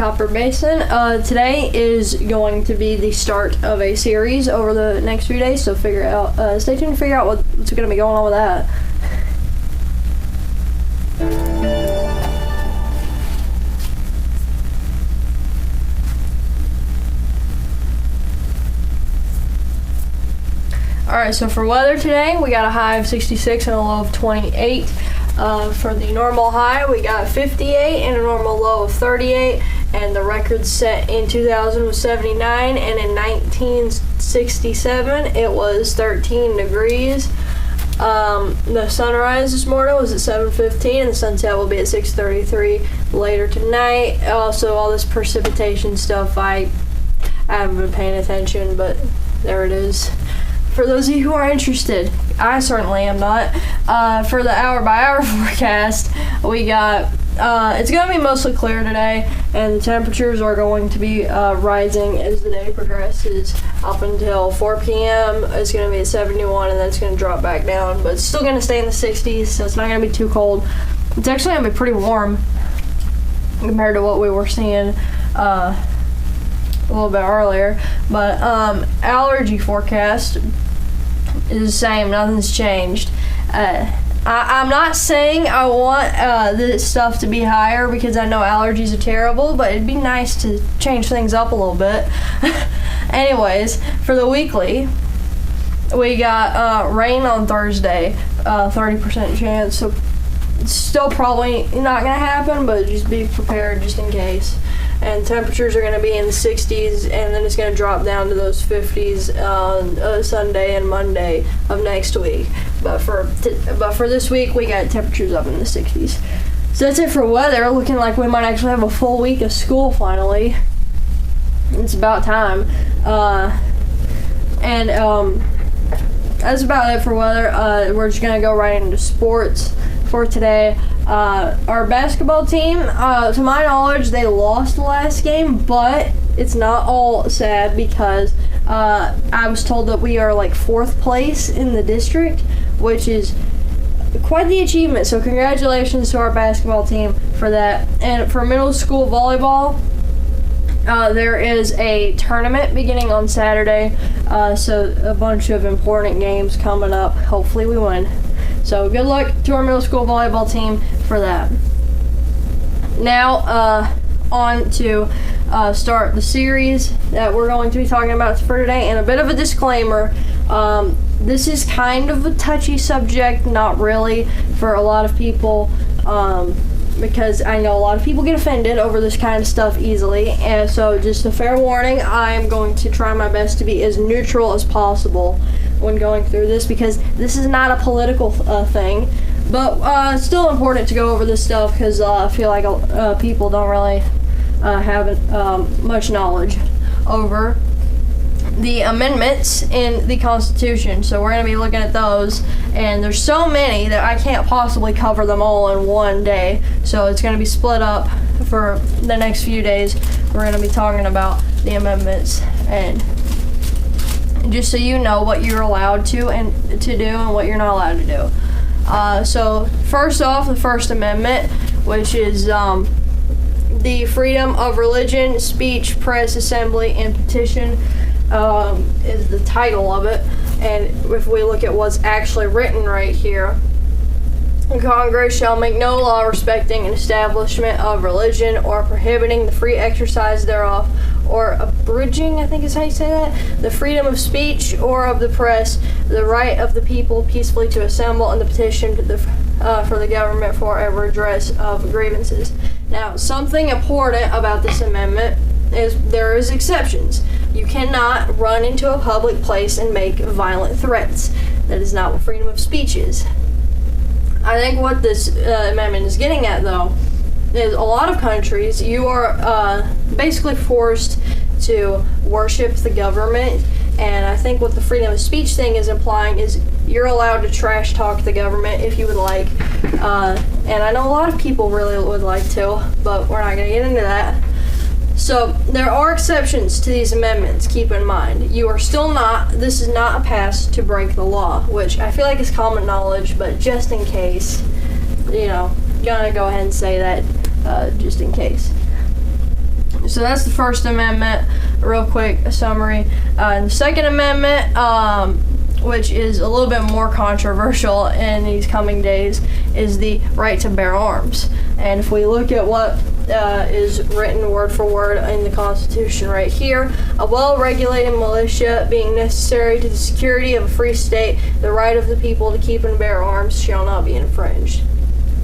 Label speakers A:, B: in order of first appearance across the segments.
A: Copper Basin. Today is going to be the start of a series over the next few days, so stay tuned to figure out what's going to be going on with that. Alright, so for weather today, we got a high of 66 and a low of 28. For the normal high, we got 58 and a normal low of 38. And the record set in 2000 was 79, and in 1967 it was 13 degrees. The sunrise this morning was at 7:15, and the sunset will be at 6:33 later tonight. Also, all this precipitation stuff, I haven't been paying attention, but there it is. For those of you who are interested, I certainly am not. For the hour-by-hour forecast, we got, it's going to be mostly clear today, and the temperatures are going to be rising as the day progresses up until 4 p.m. It's going to be at 71, and then it's going to drop back down, but it's still going to stay in the 60s, so it's not going to be too cold. It's actually going to be pretty warm compared to what we were seeing a little bit earlier. But allergy forecast is the same. Nothing's changed. I'm not saying I want this stuff to be higher because I know allergies are terrible, but it'd be nice to change things up a little bit. Anyways, for the weekly, we got rain on Thursday, 30% chance, so it's still probably not going to happen, but just be prepared just in case. And temperatures are going to be in the 60s, and then it's going to drop down to those 50s on Sunday and Monday of next week. But for this week, we got temperatures up in the 60s. So that's it for weather. Looking like we might actually have a full week of school finally. It's about time. That's about it for weather. We're just going to go right into sports for today. Our basketball team, to my knowledge, they lost the last game, but it's not all sad because I was told that we are like 4th place in the district, which is quite the achievement. So congratulations to our basketball team for that. And for middle school volleyball, there is a tournament beginning on Saturday, so a bunch of important games coming up. Hopefully we win. So good luck to our middle school volleyball team for that. Now on to start the series that we're going to be talking about for today. And a bit of a disclaimer, this is kind of a touchy subject, not really for a lot of people, because I know a lot of people get offended over this kind of stuff easily. And so just a fair warning, I'm going to try my best to be as neutral as possible when going through this, because this is not a political thing, but it's still important to go over this stuff because I feel like people don't really have much knowledge over the amendments in the Constitution. So we're going to be looking at those, and there's so many that I can't possibly cover them all in one day, so it's going to be split up for the next few days. We're going to be talking about the amendments, and just so you know what you're allowed to do and what you're not allowed to do. So first off, the First Amendment, which is the freedom of religion, speech, press, assembly, and petition, is the title of it. And if we look at what's actually written right here, Congress shall make no law respecting an establishment of religion or prohibiting the free exercise thereof, or abridging, I think is how you say that, the freedom of speech or of the press, the right of the people peacefully to assemble, and the petition for the government for a redress of grievances. Now, something important about this amendment is there is exceptions. You cannot run into a public place and make violent threats. That is not what freedom of speech is. I think what this amendment is getting at, though, is a lot of countries, you are basically forced to worship the government, and I think what the freedom of speech thing is implying is you're allowed to trash talk the government if you would like, and I know a lot of people really would like to, but we're not going to get into that. So there are exceptions to these amendments, keep in mind. You are still not, this is not a pass to break the law, which I feel like is common knowledge, but just in case, you know, gonna go ahead and say that just in case. So that's the First Amendment. Real quick, a summary. And the Second Amendment, which is a little bit more controversial in these coming days, is the right to bear arms. And if we look at what is written word for word in the Constitution right here, a well-regulated militia being necessary to the security of a free state, the right of the people to keep and bear arms shall not be infringed.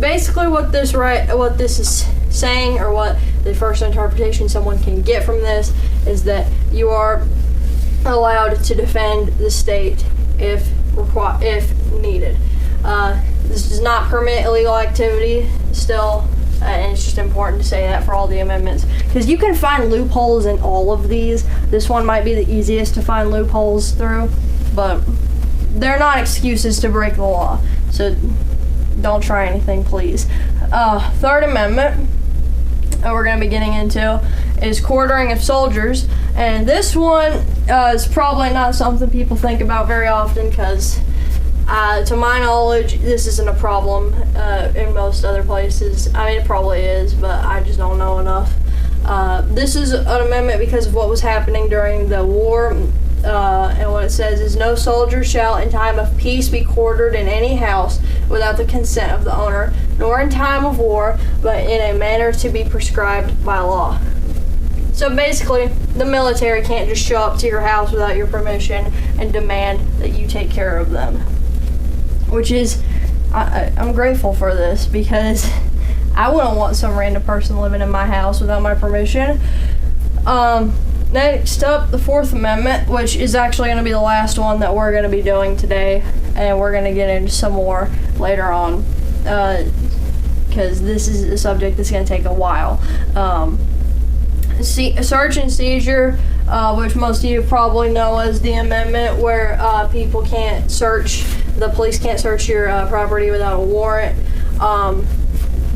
A: Basically, what this is saying, or what the first interpretation someone can get from this, is that you are allowed to defend the state if needed. This does not permit illegal activity still, and it's just important to say that for all the amendments, because you can find loopholes in all of these. This one might be the easiest to find loopholes through, but they're not excuses to break the law, so don't try anything, please. Third Amendment that we're going to be getting into is quartering of soldiers, and this one is probably not something people think about very often, because to my knowledge, this isn't a problem in most other places. I mean, it probably is, but I just don't know enough. This is an amendment because of what was happening during the war, and what it says is, no soldier shall in time of peace be quartered in any house without the consent of the owner, nor in time of war, but in a manner to be prescribed by law. So basically, the military can't just show up to your house without your permission and demand that you take care of them. Which is, I'm grateful for this, because I wouldn't want some random person living in my house without my permission. Next up, the Fourth Amendment, which is actually going to be the last one that we're going to be doing today, and we're going to get into some more later on, because this is a subject that's going to take a while. Search and seizure, which most of you probably know as the amendment where the police can't search your property without a warrant.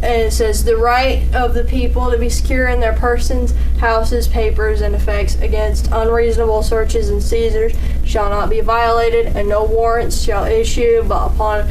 A: And it says, the right of the people to be secure in their persons, houses, papers, and effects against unreasonable searches and seizures shall not be violated, and no warrants shall issue but upon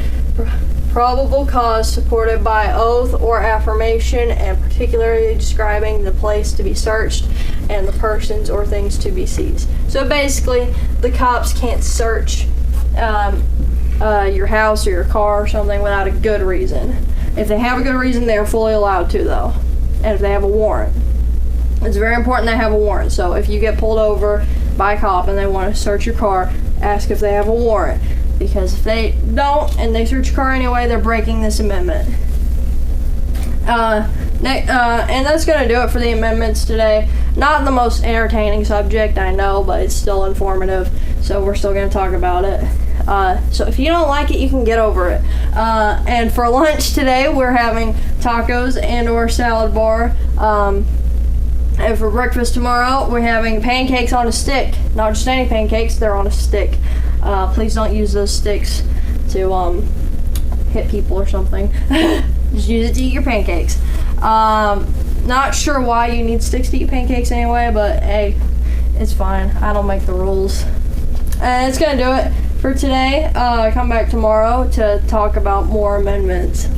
A: probable cause supported by oath or affirmation, and particularly describing the place to be searched and the persons or things to be seized. So basically, the cops can't search your house or your car or something without a good reason. If they have a good reason, they're fully allowed to, though. And if they have a warrant. It's very important they have a warrant. So if you get pulled over by a cop and they want to search your car, ask if they have a warrant. Because if they don't and they search your car anyway, they're breaking this amendment. And that's going to do it for the amendments today. Not the most entertaining subject, I know, but it's still informative. So we're still going to talk about it. So if you don't like it, you can get over it. And for lunch today, we're having tacos and or salad bar. And for breakfast tomorrow, we're having pancakes on a stick. Not just any pancakes, they're on a stick. Please don't use those sticks to hit people or something. Just use it to eat your pancakes. Not sure why you need sticks to eat pancakes anyway, but hey, it's fine. I don't make the rules. And it's gonna do it for today. Come back tomorrow to talk about more amendments.